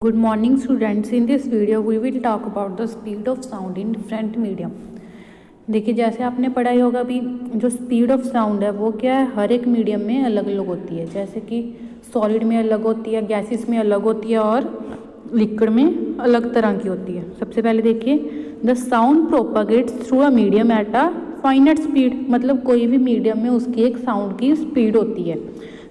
Good morning students. In this video we will talk about the speed of sound in different medium. देखिए जैसे आपने पढ़ा ही होगा अभी जो स्पीड ऑफ साउंड है वो क्या है, हर एक मीडियम में अलग अलग होती है। जैसे कि सॉलिड में अलग होती है, गैसेस में अलग होती है और लिक्विड में अलग तरह की होती है। सबसे पहले देखिए the sound propagates through a medium at a finite speed, मतलब कोई भी मीडियम में उसकी एक साउंड की स्पीड होती है।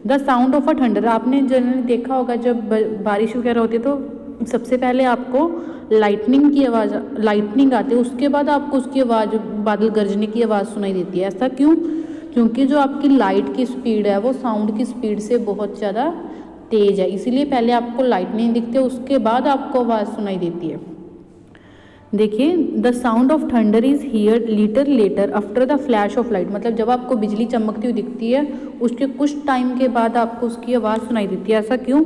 The sound of a thunder, आपने जनरली देखा होगा जब बारिश वगैरह होती है तो सबसे पहले आपको लाइटनिंग की आवाज़ आती है, उसके बाद आपको उसकी आवाज़ बादल गरजने की आवाज़ सुनाई देती है। ऐसा क्यों? क्योंकि जो आपकी लाइट की स्पीड है वो साउंड की स्पीड से बहुत ज़्यादा तेज़ है, इसीलिए पहले आपको लाइटनिंग दिखती है उसके बाद आपको आवाज़ सुनाई देती है। देखिए the sound of thunder is here little letter after the flash of light, मतलब जब आपको बिजली चमकती हुई दिखती है उसके कुछ टाइम के बाद आपको उसकी आवाज़ सुनाई देती है। ऐसा क्यों?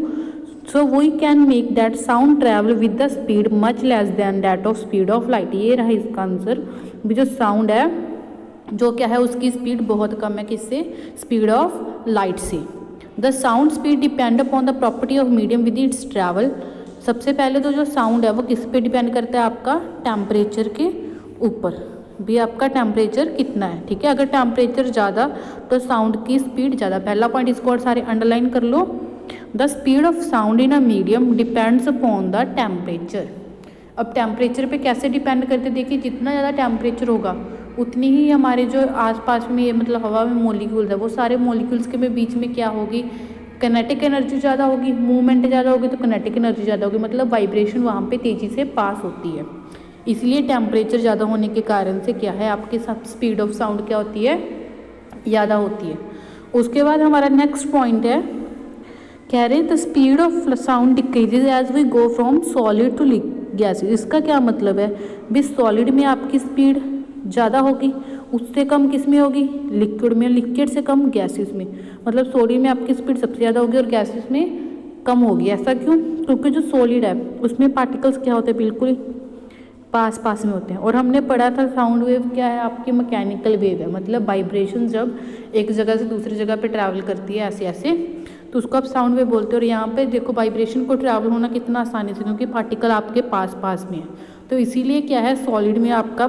So we can make that sound travel with the speed much less than that of speed of light. ये रहा इसका आंसर। भी जो साउंड है जो क्या है उसकी स्पीड बहुत कम है, किससे? स्पीड ऑफ लाइट से। The sound speed depend upon the property of medium with its travel. सबसे पहले तो जो साउंड है वो किस पे डिपेंड करता है? आपका टेम्परेचर के ऊपर। भी आपका टेम्परेचर कितना है, ठीक है। अगर टेम्परेचर ज़्यादा तो साउंड की स्पीड ज़्यादा। पहला पॉइंट इसको और सारे अंडरलाइन कर लो। The speed of sound in a medium depends upon the temperature. अब टेम्परेचर पे कैसे डिपेंड करते? देखिए जितना ज़्यादा टेम्परेचर होगा उतनी ही हमारे जो आसपास में ये मतलब हवा में मॉलिक्यूल्स है वो सारे मॉलिक्यूल्स के में बीच में क्या होगी? कनेटिक एनर्जी ज़्यादा होगी। मूवमेंट ज़्यादा होगी तो कनेटिक एनर्जी ज़्यादा होगी, मतलब वाइब्रेशन वहाँ पे तेज़ी से पास होती है। इसलिए टेम्परेचर ज़्यादा होने के कारण से क्या है आपके साथ स्पीड ऑफ साउंड क्या होती है? ज़्यादा होती है। उसके बाद हमारा नेक्स्ट पॉइंट है, कह रहे the speed of sound decreases as we go from solid to gases. इसका क्या मतलब है? भी सॉलिड में आपकी स्पीड ज़्यादा होगी, उससे कम किस में होगी? लिक्विड में। लिक्विड से कम गैसेस में, मतलब सॉलिड में आपकी स्पीड सबसे ज़्यादा होगी और गैसेस में कम होगी। ऐसा क्यों? क्योंकि जो सॉलिड है उसमें पार्टिकल्स क्या होते हैं? बिल्कुल पास पास में होते हैं। और हमने पढ़ा था साउंड वेव क्या है? आपकी मैकेनिकल वेव है, मतलब वाइब्रेशन जब एक जगह से दूसरी जगह पे ट्रैवल करती है ऐसे ऐसे तो उसको आप साउंड वेव बोलते हैं। और यहाँ पे देखो वाइब्रेशन को ट्रैवल होना कितना आसानी से, क्योंकि पार्टिकल आपके पास पास में है। तो इसीलिए क्या है, सॉलिड में आपका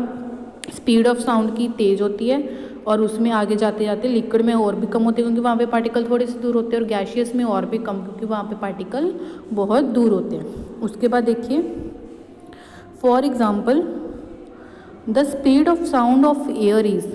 स्पीड ऑफ साउंड की तेज़ होती है और उसमें आगे जाते जाते लिक्विड में और भी कम होती है, क्योंकि वहाँ पे पार्टिकल थोड़े से दूर होते हैं। और गैशियस में और भी कम, क्योंकि वहाँ पे पार्टिकल बहुत दूर होते हैं। उसके बाद देखिए for example the speed of sound of air is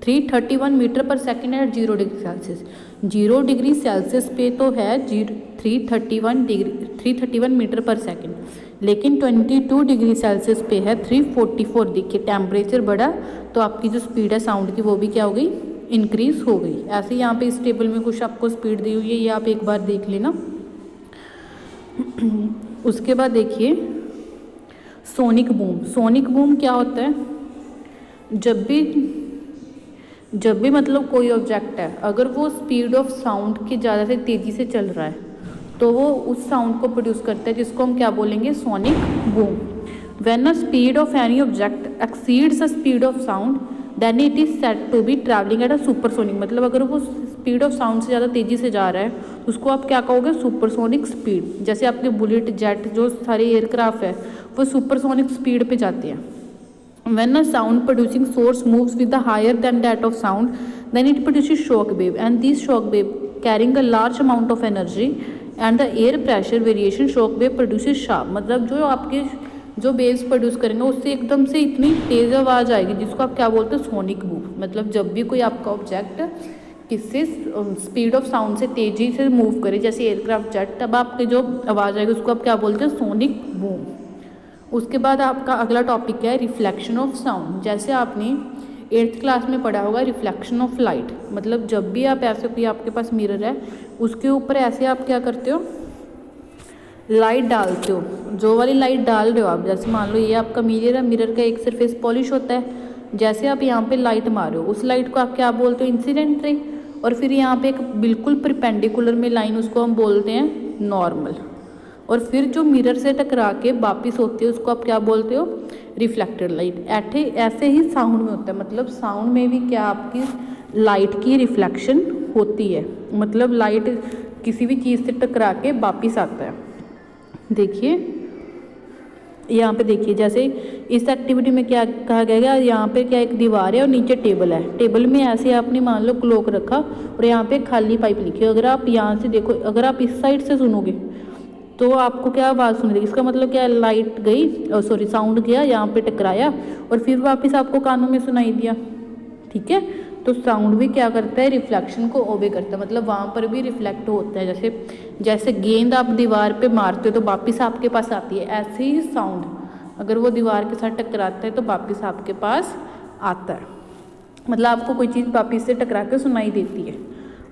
331 metre per second at 0 degree Celsius. 0 degree Celsius पे तो है 331 मीटर पर सेकेंड, लेकिन 22 डिग्री सेल्सियस पे है 344। देखिए टेम्परेचर बढ़ा तो आपकी जो स्पीड है साउंड की वो भी क्या हो गई? इंक्रीज हो गई। ऐसे यहाँ पे इस टेबल में कुछ आपको स्पीड दी हुई है, ये आप एक बार देख लेना। उसके बाद देखिए सोनिक बूम। सोनिक बूम क्या होता है? जब भी मतलब कोई ऑब्जेक्ट है अगर वो स्पीड ऑफ साउंड के ज़्यादा से तेज़ी से चल रहा है तो वो उस साउंड को प्रोड्यूस करता है, जिसको हम क्या बोलेंगे? Sonic boom. When a speed of any object exceeds the speed of sound then it is said to be travelling at a supersonic, मतलब अगर वो स्पीड ऑफ साउंड से ज़्यादा तेज़ी से जा रहा है उसको आप क्या कहोगे? Supersonic speed. जैसे आपके बुलेट, जेट, जो सारे एयरक्राफ्ट है वो सुपरसोनिक स्पीड पे जाते हैं। When a sound producing source moves with the higher than that of sound, then it produces shock wave, and these shock wave carrying a large amount of energy and the air pressure variation shock wave produces sharp, मतलब जो आपके जो waves produce करेंगे उससे एकदम से इतनी तेज़ आवाज़ आएगी जिसको आप क्या बोलते हो? Sonic boom. मतलब जब भी कोई आपका ऑब्जेक्ट किससे स्पीड ऑफ साउंड से तेज़ी से मूव करे जैसे एयरक्राफ्ट, जेट, तब आपकी जो आवाज़ आएगी उसको आप क्या बोलते हो? Sonic boom. उसके बाद आपका अगला टॉपिक है रिफ्लेक्शन ऑफ साउंड। जैसे आपने 8th क्लास में पढ़ा होगा रिफ्लेक्शन ऑफ लाइट, मतलब जब भी आप ऐसे कोई आपके पास मिरर है उसके ऊपर ऐसे आप क्या करते हो? लाइट डालते हो। जो वाली लाइट डाल रहे हो आप, जैसे मान लो ये आपका मिरर है, मिरर का एक सरफेस पॉलिश होता है, जैसे आप यहाँ पे लाइट मारो उस लाइट को आप क्या बोलते हो? Incident ray. और फिर यहाँ पे एक बिल्कुल परपेंडिकुलर में लाइन उसको हम बोलते हैं नॉर्मल। और फिर जो मिरर से टकरा के वापिस होती है उसको आप क्या बोलते हो? Reflected light. ऐसे ही साउंड में होता है, मतलब साउंड में भी क्या आपकी लाइट की रिफ्लेक्शन होती है, मतलब लाइट किसी भी चीज़ से टकरा के वापिस आता है। देखिए यहाँ पे देखिए, जैसे इस एक्टिविटी में क्या कहा गया है, यहाँ पे क्या एक दीवार है और नीचे टेबल है। टेबल में ऐसे आपने मान लो क्लॉक रखा और यहाँ पे खाली पाइप लिखी है। अगर आप यहाँ से देखो, अगर आप इस साइड से सुनोगे तो आपको क्या आवाज़ सुनी देगी। इसका मतलब क्या है, लाइट गई, सॉरी साउंड गया, यहाँ पे टकराया और फिर वापस आपको कानों में सुनाई दिया। ठीक है, तो साउंड भी क्या करता है, रिफ्लेक्शन को ओबे करता है, मतलब वहाँ पर भी रिफ्लेक्ट होता है। जैसे गेंद आप दीवार पे मारते हो तो वापस आपके पास आती है, ऐसे ही साउंड अगर वो दीवार के साथ टकराता है तो वापस आपके पास आता है। मतलब आपको कोई चीज़ वापस से टकरा के सुनाई देती है।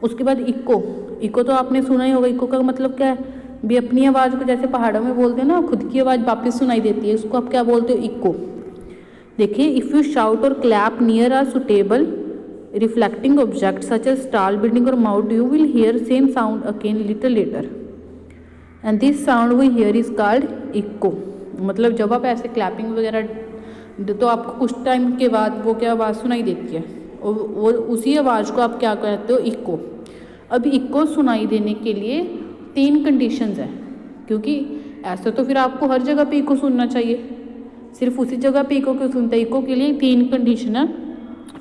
उसके बाद इको तो आपने सुना ही होगा। इको का मतलब क्या है भी, अपनी आवाज़ को जैसे पहाड़ों में बोलते हैं ना, खुद की आवाज़ वापस सुनाई देती है, उसको आप क्या बोलते हो, इको। देखिए, इफ़ यू शाउट और clap near a suitable reflecting object such as tall building or mound, you will hear same sound again little later, and this sound we hear is called echo। मतलब जब आप ऐसे clapping वगैरह तो आपको कुछ time के बाद वो क्या आवाज़ सुनाई देती है, और वो उसी आवाज़ को आप क्या कहते हो, इको। अब इको सुनाई देने के लिए 3 कंडीशंस हैं, क्योंकि ऐसा तो फिर आपको हर जगह पे इको सुनना चाहिए, सिर्फ उसी जगह पे इको क्यों सुनते हैं। इको के लिए 3 कंडीशन है।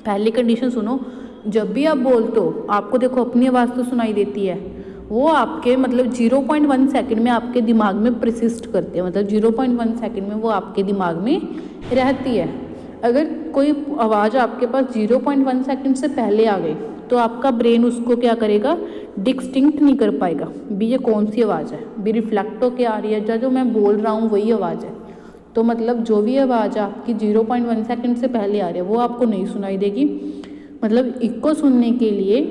पहली कंडीशन सुनो, जब भी आप बोलते हो आपको देखो अपनी आवाज़ तो सुनाई देती है, वो आपके मतलब 0.1 सेकंड में आपके दिमाग में प्रसिस्ट करते हैं, मतलब 0.1 सेकंड में वो आपके दिमाग में रहती है। अगर कोई आवाज़ आपके पास 0.1 सेकंड से पहले आ गई तो आपका ब्रेन उसको क्या करेगा, डिस्टिंक्ट नहीं कर पाएगा भी ये कौन सी आवाज़ है, भी रिफ्लेक्ट होकर आ रही है, जो मैं बोल रहा हूँ वही आवाज़ है। तो मतलब जो भी आवाज़ आपकी 0.1 सेकंड से पहले आ रही है वो आपको नहीं सुनाई देगी। मतलब इको सुनने के लिए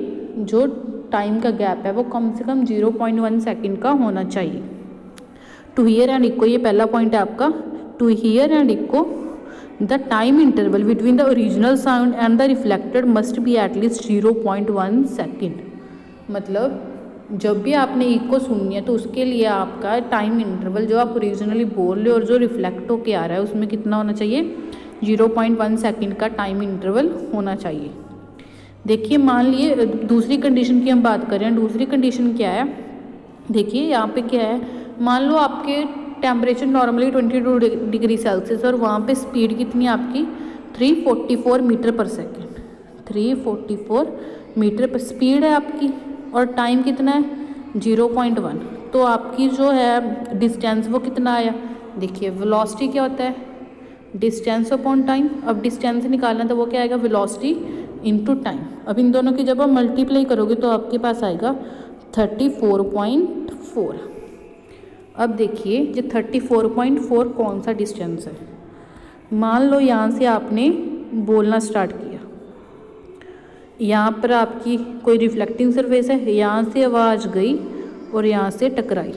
जो टाइम का गैप है वो कम से कम 0.1 सेकंड का होना चाहिए। टू हियर एंड इको, ये पहला पॉइंट है आपका। To hear and echo the time interval between the original sound and the reflected must be at least 0.1 second. मतलब जब भी आपने इको सुननी है तो उसके लिए आपका टाइम इंटरवल जो आप ओरिजिनली बोल रहे हो और जो रिफ्लेक्ट होके आ रहा है उसमें कितना होना चाहिए, 0.1 सेकंड का टाइम इंटरवल होना चाहिए। देखिए, मान लिए दूसरी कंडीशन की हम बात करें। दूसरी कंडीशन क्या है, देखिए यहाँ पे क्या है, मान लो आपके टेम्परेचर नॉर्मली 22 डिग्री सेल्सियस और वहाँ पे स्पीड कितनी है आपकी 344 मीटर पर सेकेंड। 344 मीटर पर स्पीड है आपकी और टाइम कितना है 0.1। तो आपकी जो है डिस्टेंस वो कितना आया, देखिए वेलोसिटी क्या होता है, डिस्टेंस अपॉन टाइम। अब डिस्टेंस निकालना तो वो क्या आएगा, वेलोसिटी इनटू टाइम। अब इन दोनों की जब आप मल्टीप्लाई करोगे तो आपके पास आएगा 34.4। अब देखिए ये 34.4 कौन सा डिस्टेंस है। मान लो यहाँ से आपने बोलना स्टार्ट किया, यहाँ पर आपकी कोई रिफ्लेक्टिंग सरफेस है, यहाँ से आवाज़ गई और यहाँ से टकराई।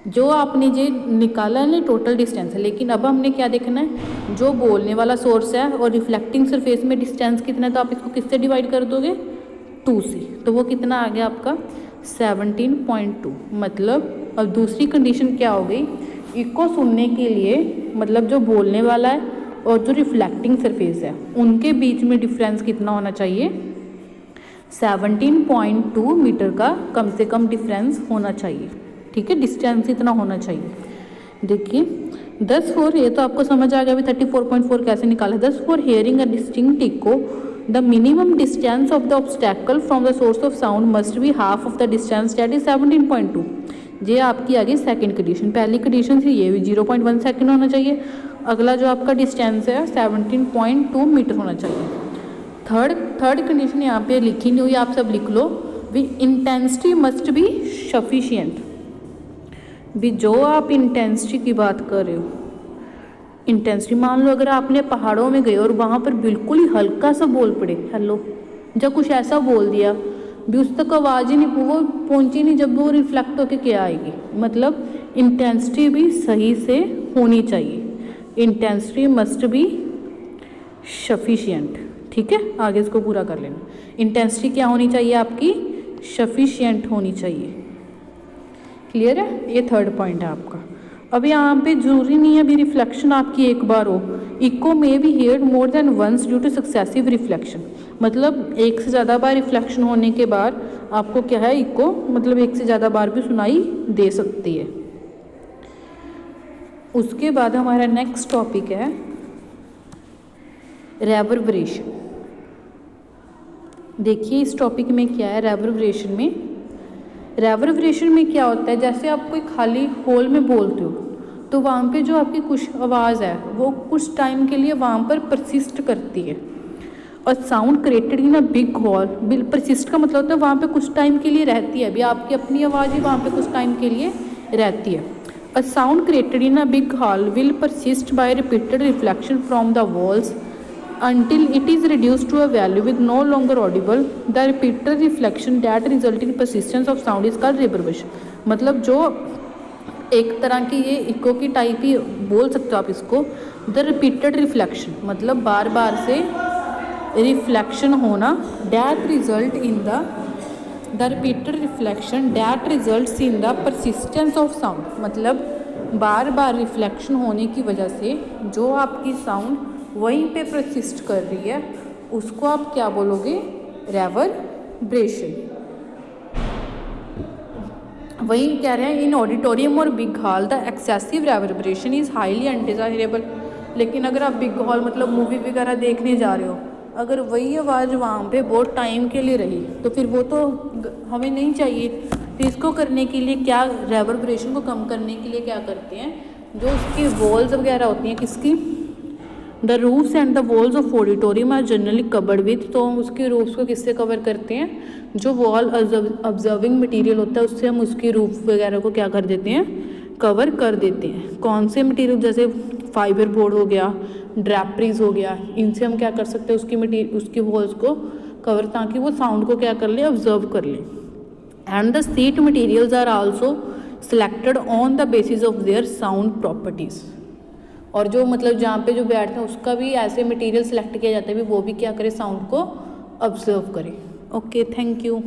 जो आपने ये निकाला है ना टोटल डिस्टेंस है, लेकिन अब हमने क्या देखना है, जो बोलने वाला सोर्स है और रिफ्लेक्टिंग सरफेस में डिस्टेंस कितना है, तो आप इसको किससे डिवाइड कर दोगे, 2 से। तो वो कितना आ गया आपका 17.2। मतलब अब दूसरी कंडीशन क्या हो गई, इको सुनने के लिए मतलब जो बोलने वाला है और जो रिफ्लेक्टिंग सरफेस है उनके बीच में डिफरेंस कितना होना चाहिए, 17.2 मीटर का कम से कम डिफरेंस होना चाहिए। ठीक है, डिस्टेंस इतना होना चाहिए। देखिए 10 फॉर, ये तो आपको समझ आ गया अभी 34.4 कैसे निकाला। 10 for hearing a distinct echo the minimum distance of the obstacle from the source of sound must be half of the distance that is 17.2। ये आपकी आ गई सेकेंड कंडीशन। पहली कंडीशन थी ये भी 0.1 सेकेंड होना चाहिए। अगला जो आपका डिस्टेंस है 17.2 मीटर होना चाहिए। थर्ड कंडीशन यहाँ पे लिखी नहीं हुई, आप सब लिख लो भी, इंटेंसिटी मस्ट बी सफिशिएंट। भी जो आप इंटेंसिटी की बात कर रहे हो, इंटेंसिटी मान लो अगर आपने पहाड़ों में गए और वहाँ पर बिल्कुल ही हल्का सा बोल पड़े हेलो, जब कुछ ऐसा बोल दिया भी उस तक आवाज़ ही नहीं, वो पहुँची नहीं, जब वो रिफ्लेक्ट होके क्या आएगी। मतलब इंटेंसिटी भी सही से होनी चाहिए, इंटेंसिटी मस्ट बी सफिशिएंट। ठीक है, आगे इसको पूरा कर लेना। इंटेंसिटी क्या होनी चाहिए आपकी, सफिशिएंट होनी चाहिए। क्लियर है, ये थर्ड पॉइंट है आपका। अब यहाँ पे जरूरी नहीं है अभी रिफ्लेक्शन आपकी एक बार हो। इको में be heard more than once due to successive reflection. मतलब एक से ज़्यादा बार रिफ्लेक्शन होने के बाद आपको क्या है, इको मतलब एक से ज़्यादा बार भी सुनाई दे सकती है। उसके बाद हमारा नेक्स्ट टॉपिक है रेवर्बरेशन। देखिए इस टॉपिक में क्या है रेवर्बरेशन में। रेवर्बरेशन में क्या होता है, जैसे आप कोई खाली हॉल में बोलते हो तो वहाँ पे जो आपकी कुछ आवाज़ है वो कुछ टाइम के लिए वहाँ पर परसिस्ट करती है। और sound created in a big hall, persist का मतलब होता है वहाँ पे कुछ टाइम के लिए रहती है। अभी आपकी अपनी आवाज़ ही वहाँ पे कुछ टाइम के लिए रहती है। A sound created in a big hall will persist by repeated reflection from the walls until it is reduced to a value with no longer audible. The repeated reflection that result in persistence of sound is called reverberation। मतलब जो एक तरह की ये eco की type ही बोल सकते हो आप इसको। द रिपीटेड रिफ्लेक्शन मतलब बार बार से रिफ्लेक्शन होना, that result in the repeated reflection that results in the persistence of sound. मतलब बार बार रिफ्लेक्शन होने की वजह से जो आपकी साउंड वहीं पे परसिस्ट कर रही है उसको आप क्या बोलोगे, रेवर्बरेशन। वही कह रहे हैं इन ऑडिटोरियम और big hall the excessive reverberation is highly undesirable. लेकिन अगर आप बिग हॉल मतलब मूवी वगैरह देखने जा रहे हो, अगर वही आवाज़ वहाँ पे बहुत टाइम के लिए रही तो फिर वो तो हमें नहीं चाहिए। तो इसको करने के लिए क्या, रेवर्बरेशन को कम करने के लिए क्या करते हैं, जो उसकी वॉल्स वगैरह होती हैं किसकी, the roofs and the walls of auditorium are generally covered with. तो हम उसके रूफ्स को किससे कवर करते हैं, जो वॉल ऑब्जर्विंग मटेरियल होता है उससे हम उसकी रूफ वगैरह को क्या कर देते हैं, कवर कर देते हैं। कौन से मटेरियल, जैसे फाइबर बोर्ड हो गया, ड्रैपरीज हो गया, इनसे हम क्या कर सकते हैं उसकी वॉल्स को कवर, ताकि वो साउंड को क्या कर ले, ऑब्जर्व कर ले। And the seat materials are also selected on the basis of their sound properties. और जो मतलब जहाँ पे जो बैठते हैं उसका भी ऐसे मटेरियल सेलेक्ट किया जाता है भी वो भी क्या करे, साउंड को ऑब्जर्व करे। Okay, thank you.